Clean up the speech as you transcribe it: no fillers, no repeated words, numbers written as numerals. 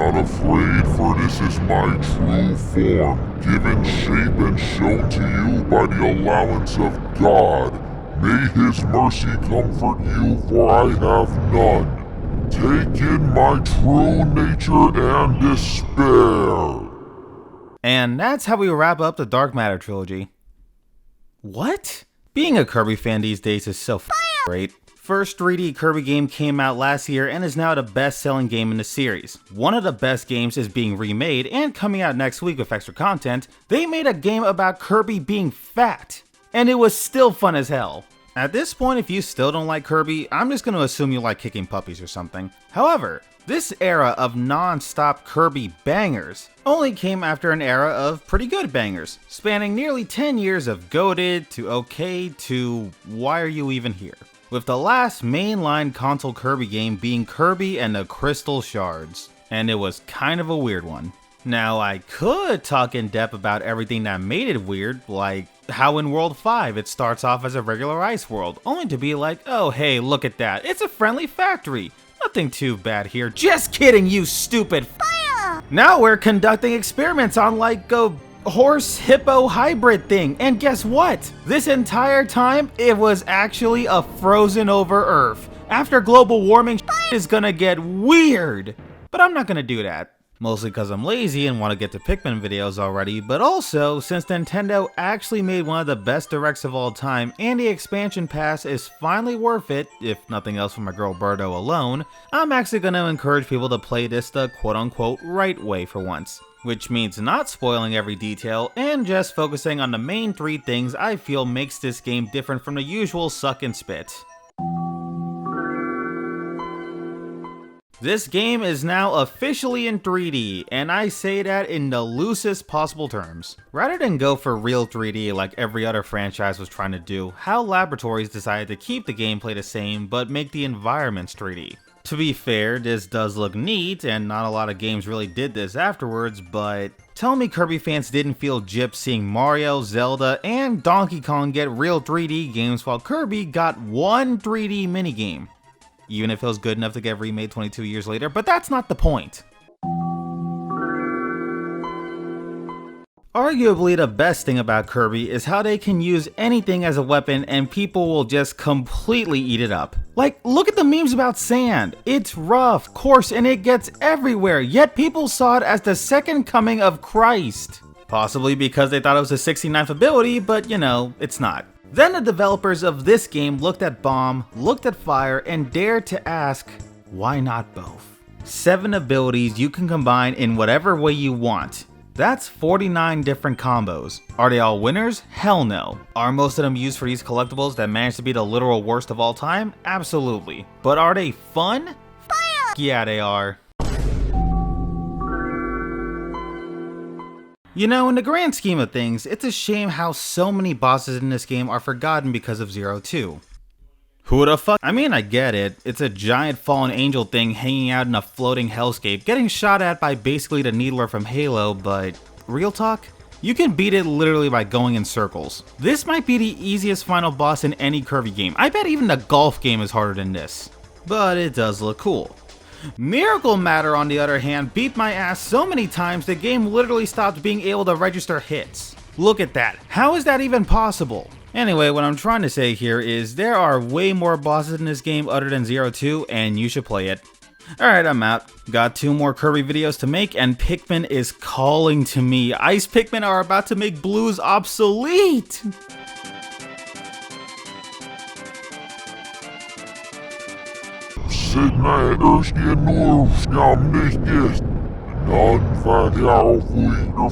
not afraid, for this is my true form, given shape and shown to you by the allowance of God. May his mercy comfort you, for I have none. Take in my true nature and despair. And that's how we wrap up the Dark Matter trilogy. What? Being a Kirby fan these days is so great. First 3D Kirby game came out last year and is now the best-selling game in the series. One of the best games is being remade, and coming out next week with extra content, they made a game about Kirby being fat. And it was still fun as hell. At this point, if you still don't like Kirby, I'm just going to assume you like kicking puppies or something. However, this era of non-stop Kirby bangers only came after an era of pretty good bangers, spanning nearly 10 years of goated to okay to why are you even here? With the last mainline console Kirby game being Kirby and the Crystal Shards, and it was kind of a weird one. Now, I could talk in depth about everything that made it weird, like how in World 5 it starts off as a regular ice world, only to be like, oh hey, look at that, it's a friendly factory. Nothing too bad here. Just kidding, you stupid fire! Now we're conducting experiments on like a horse-hippo hybrid thing, and guess what? This entire time, it was actually a frozen over Earth. After global warming, is gonna get weird. But I'm not gonna do that. Mostly because I'm lazy and want to get to Pikmin videos already, but also since Nintendo actually made one of the best directs of all time and the expansion pass is finally worth it, if nothing else for my girl Birdo alone, I'm actually going to encourage people to play this the quote-unquote right way for once. Which means not spoiling every detail and just focusing on the main 3 things I feel makes this game different from the usual suck and spit. This game is now officially in 3D, and I say that in the loosest possible terms. Rather than go for real 3D like every other franchise was trying to do, HAL Laboratories decided to keep the gameplay the same but make the environments 3D. To be fair, this does look neat, and not a lot of games really did this afterwards, but tell me Kirby fans didn't feel gypped seeing Mario, Zelda, and Donkey Kong get real 3D games while Kirby got one 3D minigame. Even if it was good enough to get remade 22 years later, but that's not the point. Arguably the best thing about Kirby is how they can use anything as a weapon and people will just completely eat it up. Like, look at the memes about sand. It's rough, coarse, and it gets everywhere, yet people saw it as the second coming of Christ. Possibly because they thought it was a 69th ability, but you know, it's not. Then the developers of this game looked at Bomb, looked at Fire, and dared to ask, why not both? 7 abilities you can combine in whatever way you want. That's 49 different combos. Are they all winners? Hell no. Are most of them used for these collectibles that manage to be the literal worst of all time? Absolutely. But are they fun? Fire! Yeah, they are. You know, in the grand scheme of things, it's a shame how so many bosses in this game are forgotten because of Zero 2. Who the fuck? I mean, I get it. It's a giant fallen angel thing hanging out in a floating hellscape, getting shot at by basically the Needler from Halo, but real talk? You can beat it literally by going in circles. This might be the easiest final boss in any Kirby game. I bet even the golf game is harder than this. But it does look cool. Miracle Matter, on the other hand, beat my ass so many times the game literally stopped being able to register hits. Look at that. How is that even possible? Anyway, what I'm trying to say here is there are way more bosses in this game other than Zero 2, and you should play it. Alright, I'm out. Got 2 more Kirby videos to make, and Pikmin is calling to me. Ice Pikmin are about to make blues obsolete! Sydney Erskine North, nicht ist. Dann fährt er auf wieder